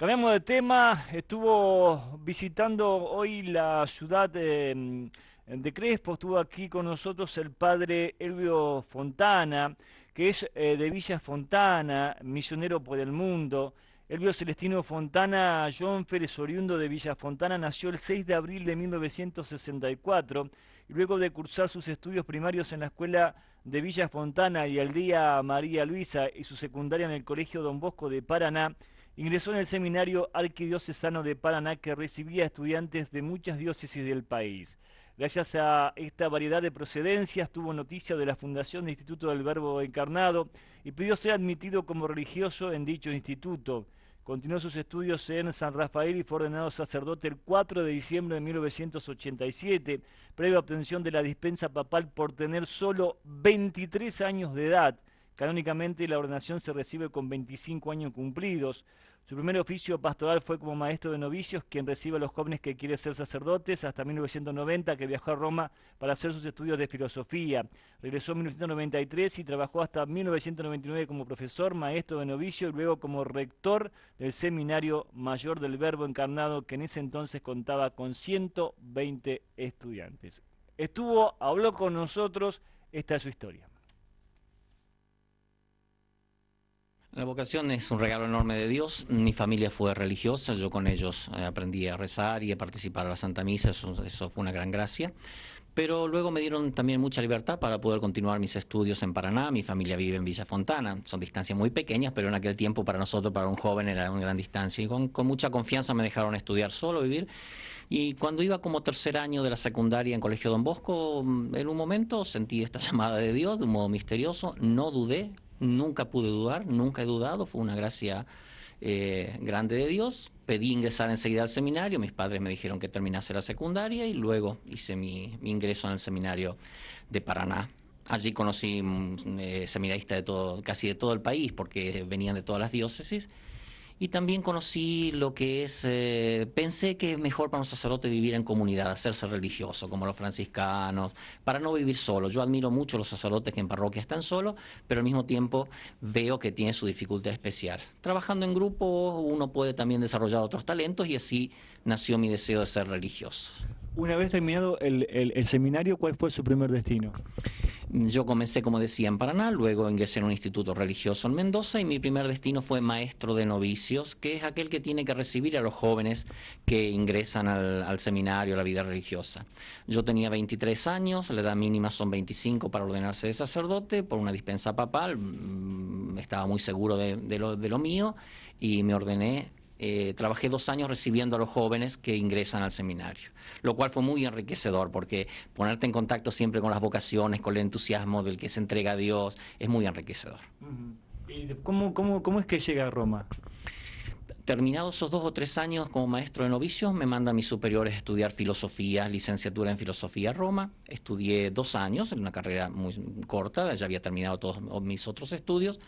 Cambiamos de tema, estuvo visitando hoy la ciudad de Crespo, estuvo aquí con nosotros el padre Elvio Fontana, que es de Villa Fontana, misionero por el mundo. Elvio Celestino Fontana Jonfer es oriundo de Villa Fontana, nació el 6 de abril de 1964 y luego de cursar sus estudios primarios en la escuela de Villa Fontana y Aldea María Luisa y su secundaria en el Colegio Don Bosco de Paraná, ingresó en el Seminario Arquidiocesano de Paraná que recibía estudiantes de muchas diócesis del país. Gracias a esta variedad de procedencias tuvo noticia de la fundación del Instituto del Verbo Encarnado y pidió ser admitido como religioso en dicho instituto. Continuó sus estudios en San Rafael y fue ordenado sacerdote el 4 de diciembre de 1987, previa obtención de la dispensa papal por tener solo 23 años de edad. Canónicamente la ordenación se recibe con 25 años cumplidos. Su primer oficio pastoral fue como maestro de novicios, quien recibe a los jóvenes que quieren ser sacerdotes, hasta 1990, que viajó a Roma para hacer sus estudios de filosofía. Regresó en 1993 y trabajó hasta 1999 como profesor, maestro de novicio y luego como rector del Seminario Mayor del Verbo Encarnado, que en ese entonces contaba con 120 estudiantes. Habló con nosotros, esta es su historia. La vocación es un regalo enorme de Dios. Mi familia fue religiosa, yo con ellos aprendí a rezar y a participar a la Santa Misa, eso fue una gran gracia. Pero luego me dieron también mucha libertad para poder continuar mis estudios en Paraná. Mi familia vive en Villa Fontana, son distancias muy pequeñas, pero en aquel tiempo para nosotros, para un joven, era una gran distancia. Y con mucha confianza me dejaron estudiar solo, vivir. Y cuando iba como tercer año de la secundaria en Colegio Don Bosco, en un momento sentí esta llamada de Dios de un modo misterioso, no dudé. Nunca pude dudar, nunca he dudado, fue una gracia grande de Dios. Pedí ingresar enseguida al seminario, mis padres me dijeron que terminase la secundaria y luego hice mi ingreso en el seminario de Paraná. Allí conocí seminaristas casi de todo el país, porque venían de todas las diócesis. Y también conocí lo que es, pensé que es mejor para un sacerdote vivir en comunidad, hacerse religioso, como los franciscanos, para no vivir solo. Yo admiro mucho a los sacerdotes que en parroquia están solos, pero al mismo tiempo veo que tienen su dificultad especial. Trabajando en grupo uno puede también desarrollar otros talentos y así nació mi deseo de ser religioso. Una vez terminado el seminario, ¿cuál fue su primer destino? Yo comencé, como decía, en Paraná, luego ingresé en un instituto religioso en Mendoza y mi primer destino fue maestro de novicios, que es aquel que tiene que recibir a los jóvenes que ingresan al seminario, a la vida religiosa. Yo tenía 23 años, la edad mínima son 25 para ordenarse de sacerdote, por una dispensa papal, estaba muy seguro de lo mío y me ordené. Trabajé 2 años recibiendo a los jóvenes que ingresan al seminario, lo cual fue muy enriquecedor porque ponerte en contacto siempre con las vocaciones, con el entusiasmo del que se entrega a Dios, es muy enriquecedor. ¿Y cómo es que llega a Roma? Terminados esos 2 o 3 años como maestro de novicios, me mandan mis superiores a estudiar filosofía, licenciatura en filosofía a Roma. Estudié 2 años, en una carrera muy corta, ya había terminado todos mis otros estudios.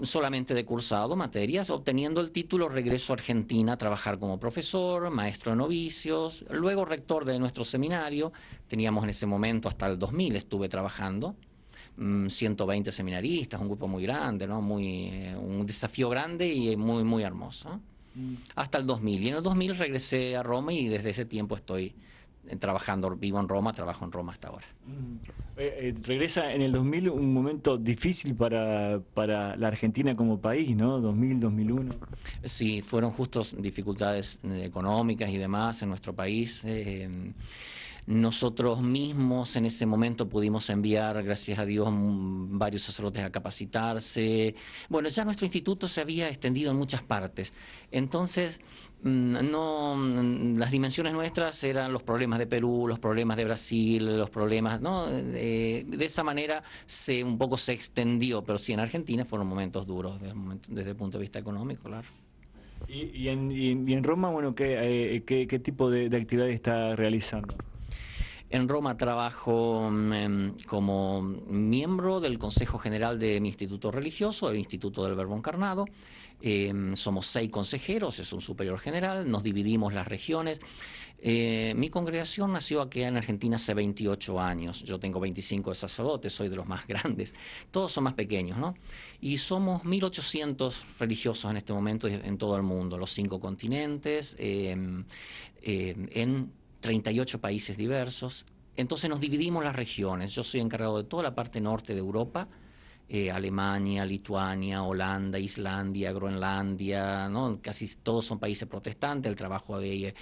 Solamente de cursado materias, obteniendo el título regreso a Argentina a trabajar como profesor, maestro de novicios, luego rector de nuestro seminario. Teníamos en ese momento, hasta el 2000 estuve trabajando, 120 seminaristas, un grupo muy grande, ¿no? Un desafío grande y muy, muy hermoso. Hasta el 2000, y en el 2000 regresé a Roma y desde ese tiempo estoy trabajando, vivo en Roma, trabajo en Roma hasta ahora. Regresa en el 2000, un momento difícil para la Argentina como país, ¿no? 2000, 2001. Sí, fueron justos dificultades económicas y demás en nuestro país. Nosotros mismos en ese momento pudimos enviar, gracias a Dios, varios sacerdotes a capacitarse. Bueno, ya nuestro instituto se había extendido en muchas partes. Entonces, las dimensiones nuestras eran los problemas de Perú, los problemas de Brasil, los problemas, ¿no? De esa manera un poco se extendió, pero sí en Argentina fueron momentos duros desde el punto de vista económico, claro. Y en Roma, bueno, ¿qué tipo de actividades está realizando? En Roma trabajo como miembro del Consejo General de mi instituto religioso, el Instituto del Verbo Encarnado. Somos 6 consejeros, es un superior general, nos dividimos las regiones. Mi congregación nació aquí en Argentina hace 28 años. Yo tengo 25 de sacerdotes, soy de los más grandes. Todos son más pequeños, ¿no? Y somos 1.800 religiosos en este momento en todo el mundo, los 5 continentes, en 38 países diversos. Entonces nos dividimos las regiones. Yo soy encargado de toda la parte norte de Europa, Alemania, Lituania, Holanda, Islandia, Groenlandia, ¿no? Casi todos son países protestantes, el trabajo de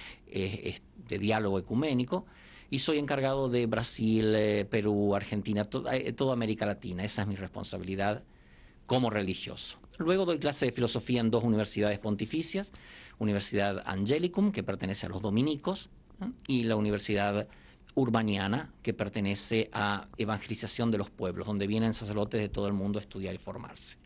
diálogo ecuménico, y soy encargado de Brasil, Perú, Argentina, toda América Latina. Esa es mi responsabilidad como religioso. Luego doy clase de filosofía en 2 universidades pontificias, Universidad Angelicum, que pertenece a los dominicos, ¿no? Y la Universidad Urbaniana, que pertenece a evangelización de los pueblos, donde vienen sacerdotes de todo el mundo a estudiar y formarse.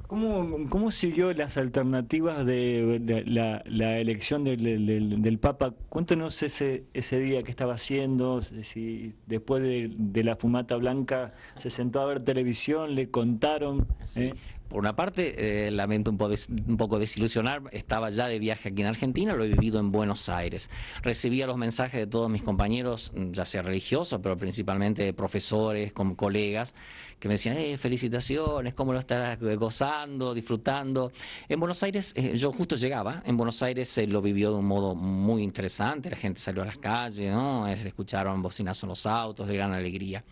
¿Cómo siguió las alternativas de la elección del Papa? Cuéntanos ese día que estaba haciendo, si después de la fumata blanca se sentó a ver televisión, le contaron. Sí. Por una parte, lamento un poco desilusionar, estaba ya de viaje aquí en Argentina, lo he vivido en Buenos Aires. Recibía los mensajes de todos mis compañeros, ya sea religiosos, pero principalmente de profesores, como colegas, que me decían, felicitaciones, cómo lo estarás gozando, disfrutando. En Buenos Aires, yo justo llegaba, en Buenos Aires se lo vivió de un modo muy interesante, la gente salió a las calles, ¿no? Se escucharon bocinazos en los autos, de gran alegría.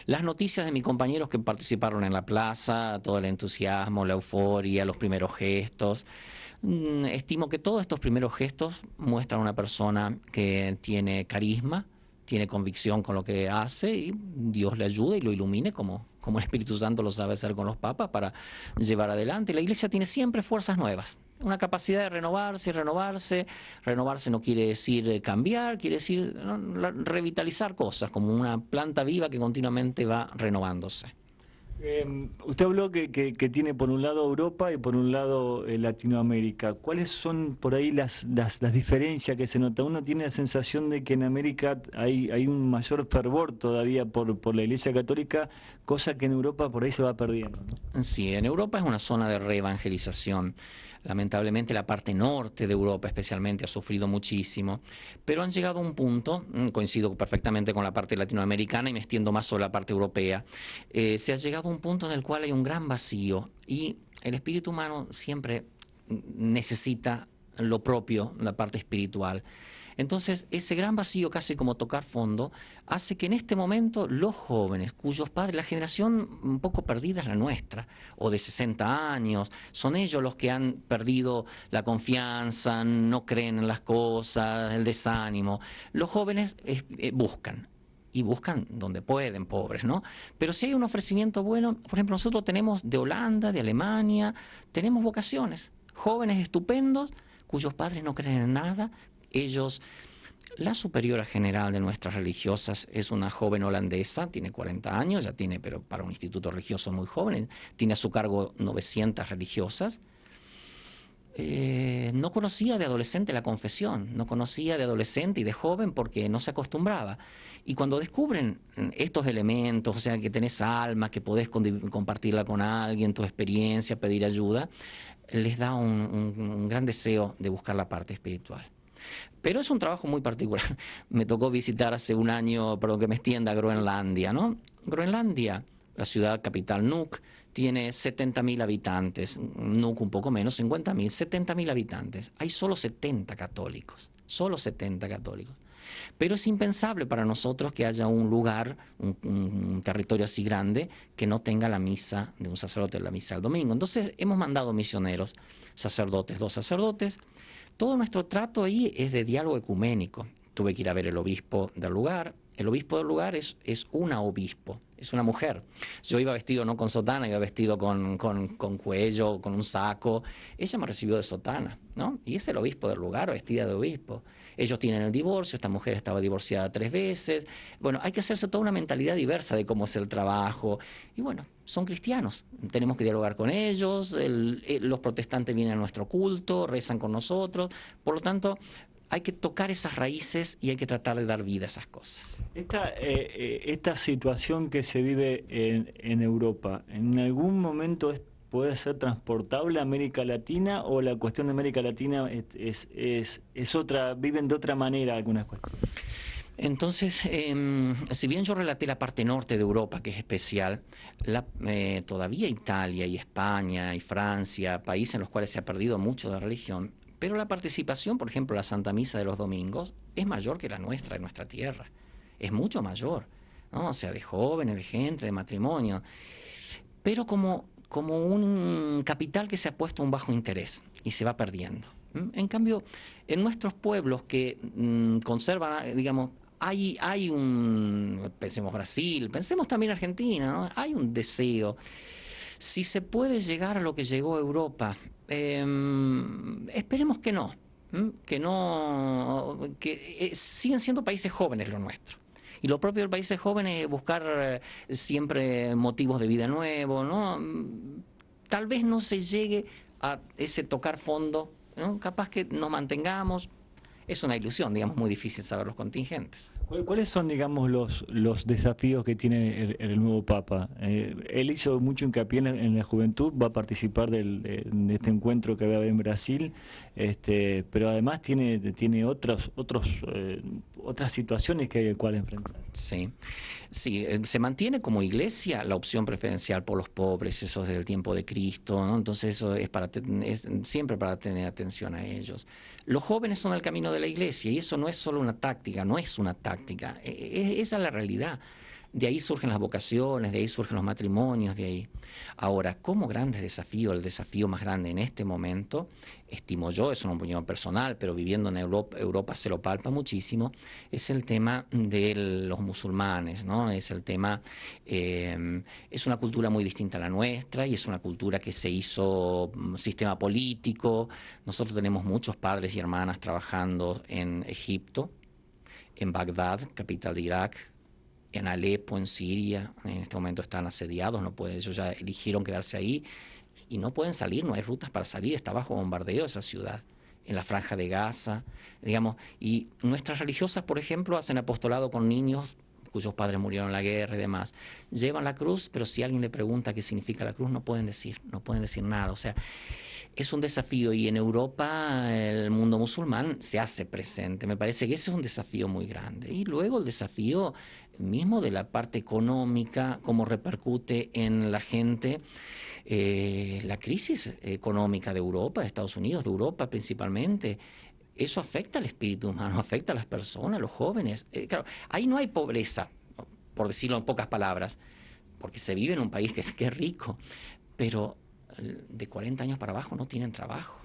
Las noticias de mis compañeros que participaron en la plaza, todo el entusiasmo, la euforia, los primeros gestos. Estimo que todos estos primeros gestos muestran a una persona que tiene carisma, tiene convicción con lo que hace, y Dios le ayuda y lo ilumine como el Espíritu Santo lo sabe hacer con los papas para llevar adelante. La Iglesia tiene siempre fuerzas nuevas, una capacidad de renovarse y renovarse. Renovarse no quiere decir cambiar, quiere decir, ¿no?, revitalizar cosas, como una planta viva que continuamente va renovándose. Usted habló que tiene por un lado Europa y por un lado Latinoamérica. ¿Cuáles son por ahí las diferencias que se nota? Uno tiene la sensación de que en América hay un mayor fervor todavía por la Iglesia Católica, cosa que en Europa por ahí se va perdiendo, ¿no? Sí, en Europa es una zona de reevangelización. Lamentablemente la parte norte de Europa especialmente ha sufrido muchísimo, pero han llegado a un punto, coincido perfectamente con la parte latinoamericana y me extiendo más sobre la parte europea, se ha llegado a un punto en el cual hay un gran vacío y el espíritu humano siempre necesita lo propio, la parte espiritual. Entonces, ese gran vacío, casi como tocar fondo, hace que en este momento los jóvenes, cuyos padres, la generación un poco perdida es la nuestra, o de 60 años, son ellos los que han perdido la confianza, no creen en las cosas, el desánimo. Los jóvenes buscan. Y buscan donde pueden, pobres, ¿no? Pero si hay un ofrecimiento bueno, por ejemplo, nosotros tenemos de Holanda, de Alemania, tenemos vocaciones, jóvenes estupendos, cuyos padres no creen en nada. Ellos, la superiora general de nuestras religiosas es una joven holandesa, tiene 40 años, ya tiene, pero para un instituto religioso muy joven, tiene a su cargo 900 religiosas. No conocía de adolescente la confesión, no conocía de adolescente y de joven porque no se acostumbraba. Y cuando descubren estos elementos, o sea, que tenés alma, que podés compartirla con alguien, tu experiencia, pedir ayuda, les da un gran deseo de buscar la parte espiritual. Pero es un trabajo muy particular. Me tocó visitar hace un año, perdón que me extienda, Groenlandia, ¿no? Groenlandia, la ciudad capital Nuuk, tiene 70.000 habitantes, Nuuk un poco menos, 50.000, 70.000 habitantes. Hay solo 70 católicos, solo 70 católicos. Pero es impensable para nosotros que haya un lugar, un territorio así grande, que no tenga la misa de un sacerdote, la misa del domingo. Entonces hemos mandado misioneros, sacerdotes, 2 sacerdotes. Todo nuestro trato ahí es de diálogo ecuménico. Tuve que ir a ver el obispo del lugar. El obispo del lugar es una obispo, es una mujer. Yo iba vestido no con sotana, iba vestido con cuello, con un saco. Ella me recibió de sotana, ¿no? Y es el obispo del lugar, vestida de obispo. Ellos tienen el divorcio, esta mujer estaba divorciada 3 veces. Bueno, hay que hacerse toda una mentalidad diversa de cómo es el trabajo. Y bueno, son cristianos, tenemos que dialogar con ellos. Los protestantes vienen a nuestro culto, rezan con nosotros. Por lo tanto, hay que tocar esas raíces y hay que tratar de dar vida a esas cosas. Esta situación que se vive en Europa, ¿en algún momento puede ser transportable a América Latina, o la cuestión de América Latina es otra, viven de otra manera algunas cuestiones? Entonces, si bien yo relaté la parte norte de Europa, que es especial, todavía Italia y España y Francia, países en los cuales se ha perdido mucho de religión, pero la participación, por ejemplo, la Santa Misa de los domingos, es mayor que la nuestra, en nuestra tierra. Es mucho mayor, ¿no? O sea, de jóvenes, de gente, de matrimonio. Pero como un capital que se ha puesto a un bajo interés y se va perdiendo. En cambio, en nuestros pueblos que conservan, digamos, pensemos Brasil, pensemos también Argentina, ¿no? Hay un deseo. Si se puede llegar a lo que llegó a Europa, esperemos que no, que siguen siendo países jóvenes los nuestros. Y lo propio del país joven es buscar siempre motivos de vida nuevos, ¿no? Tal vez no se llegue a ese tocar fondo, ¿no? Capaz que nos mantengamos. Es una ilusión, digamos, muy difícil saber los contingentes. ¿Cuáles son, digamos, los desafíos que tiene el nuevo Papa? Él hizo mucho hincapié en la juventud, va a participar de este encuentro que va a haber en Brasil, pero además tiene otras situaciones que hay el cual enfrentar. Sí, sí, se mantiene como iglesia la opción preferencial por los pobres, eso desde el tiempo de Cristo, ¿no? Entonces eso es siempre para tener atención a ellos. Los jóvenes son el camino de la iglesia y eso no es solo una táctica, no es una táctica, esa es la realidad. De ahí surgen las vocaciones, de ahí surgen los matrimonios, de ahí. Ahora, como grandes desafíos, el desafío más grande en este momento, estimo yo, es una opinión personal, pero viviendo en Europa se lo palpa muchísimo, es el tema de los musulmanes, ¿no? Es el tema, es una cultura muy distinta a la nuestra y es una cultura que se hizo sistema político. Nosotros tenemos muchos padres y hermanas trabajando en Egipto, en Bagdad, capital de Irak, en Alepo, en Siria. En este momento están asediados, no pueden, ellos ya eligieron quedarse ahí y no pueden salir, no hay rutas para salir, está bajo bombardeo esa ciudad, en la Franja de Gaza, digamos. Y nuestras religiosas, por ejemplo, hacen apostolado con niños cuyos padres murieron en la guerra y demás. Llevan la cruz, pero si alguien le pregunta qué significa la cruz, no pueden decir nada. O sea, es un desafío y en Europa el mundo musulmán se hace presente. Me parece que ese es un desafío muy grande. Y luego el desafío mismo de la parte económica, cómo repercute en la gente. La crisis económica de Europa, de Estados Unidos, de Europa principalmente, eso afecta al espíritu humano, afecta a las personas, a los jóvenes. Claro, ahí no hay pobreza, por decirlo en pocas palabras, porque se vive en un país que es rico, pero de 40 años para abajo no tienen trabajo.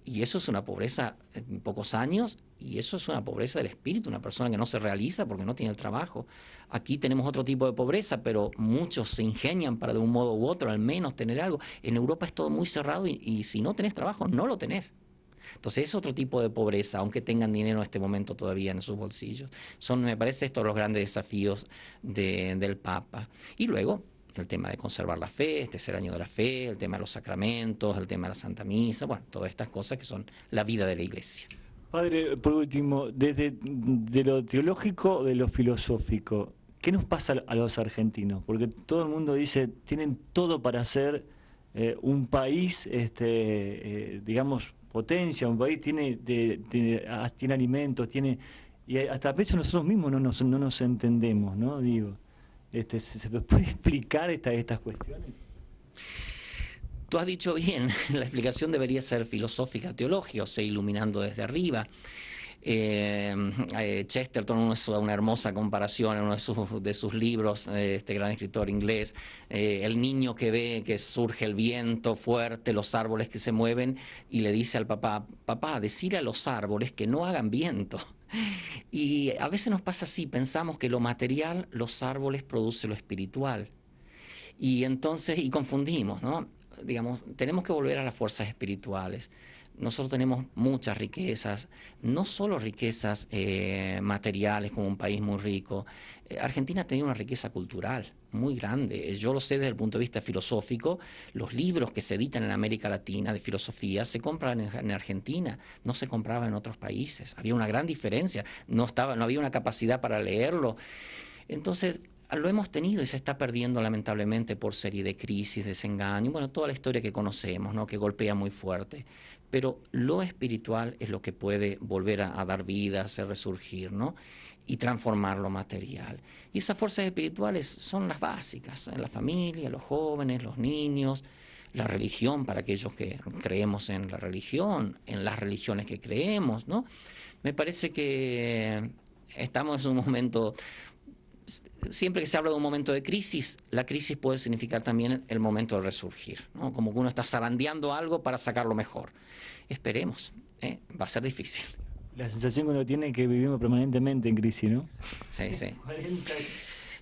Y eso es una pobreza en pocos años, y eso es una pobreza del espíritu, una persona que no se realiza porque no tiene el trabajo. Aquí tenemos otro tipo de pobreza, pero muchos se ingenian para de un modo u otro al menos tener algo. En Europa es todo muy cerrado y si no tenés trabajo, no lo tenés. Entonces es otro tipo de pobreza, aunque tengan dinero en este momento todavía en sus bolsillos. Me parece estos los grandes desafíos del Papa. Y luego el tema de conservar la fe, este tercer año de la fe, el tema de los sacramentos, el tema de la Santa Misa, bueno, todas estas cosas que son la vida de la Iglesia. Padre, por último, desde de lo teológico, de lo filosófico, ¿qué nos pasa a los argentinos? Porque todo el mundo dice, tienen todo para ser un país, digamos, potencia, un país tiene alimentos, y hasta a veces nosotros mismos no nos entendemos, ¿no? Digo, ¿se puede explicar estas cuestiones? Tú has dicho bien, la explicación debería ser filosófica, teológica, o sea, iluminando desde arriba. Chesterton hizo una hermosa comparación en uno de sus libros, este gran escritor inglés, el niño que ve que surge el viento fuerte, los árboles que se mueven, y le dice al papá, papá, decile a los árboles que no hagan viento. Y a veces nos pasa así, pensamos que lo material, los árboles, produce lo espiritual. Y entonces, y confundimos, ¿no? Digamos, tenemos que volver a las fuerzas espirituales. Nosotros tenemos muchas riquezas, no solo riquezas materiales como un país muy rico. Argentina tiene una riqueza cultural muy grande. Yo lo sé desde el punto de vista filosófico. Los libros que se editan en América Latina de filosofía se compran en Argentina, no se compraban en otros países. Había una gran diferencia, no había una capacidad para leerlo. Entonces, lo hemos tenido y se está perdiendo lamentablemente por serie de crisis, desengaño, bueno, toda la historia que conocemos, ¿no? Que golpea muy fuerte. Pero lo espiritual es lo que puede volver a dar vida, hacer resurgir, ¿no? Y transformar lo material. Y esas fuerzas espirituales son las básicas, en la familia, los jóvenes, los niños, la religión, para aquellos que creemos en la religión, en las religiones que creemos, ¿no? Me parece que estamos en un momento, siempre que se habla de un momento de crisis, la crisis puede significar también el momento de resurgir, ¿no? Como que uno está zarandeando algo para sacarlo mejor. Esperemos, va a ser difícil. La sensación que uno tiene es que vivimos permanentemente en crisis, ¿no? Sí, sí. 40.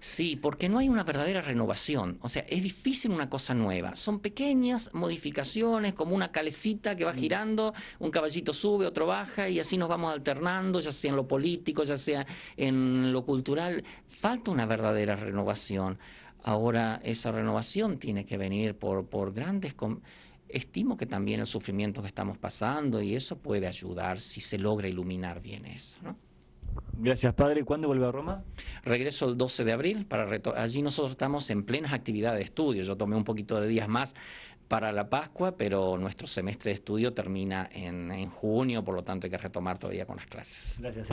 Sí, porque no hay una verdadera renovación. O sea, es difícil una cosa nueva. Son pequeñas modificaciones, como una calecita que va girando, un caballito sube, otro baja, y así nos vamos alternando, ya sea en lo político, ya sea en lo cultural. Falta una verdadera renovación. Ahora, esa renovación tiene que venir por grandes... Estimo que también el sufrimiento que estamos pasando, y eso puede ayudar si se logra iluminar bien eso, ¿no? Gracias, padre. ¿Cuándo vuelve a Roma? Regreso el 12 de abril, allí nosotros estamos en plenas actividades de estudio. Yo tomé un poquito de días más para la Pascua, pero nuestro semestre de estudio termina en junio, por lo tanto hay que retomar todavía con las clases. Gracias.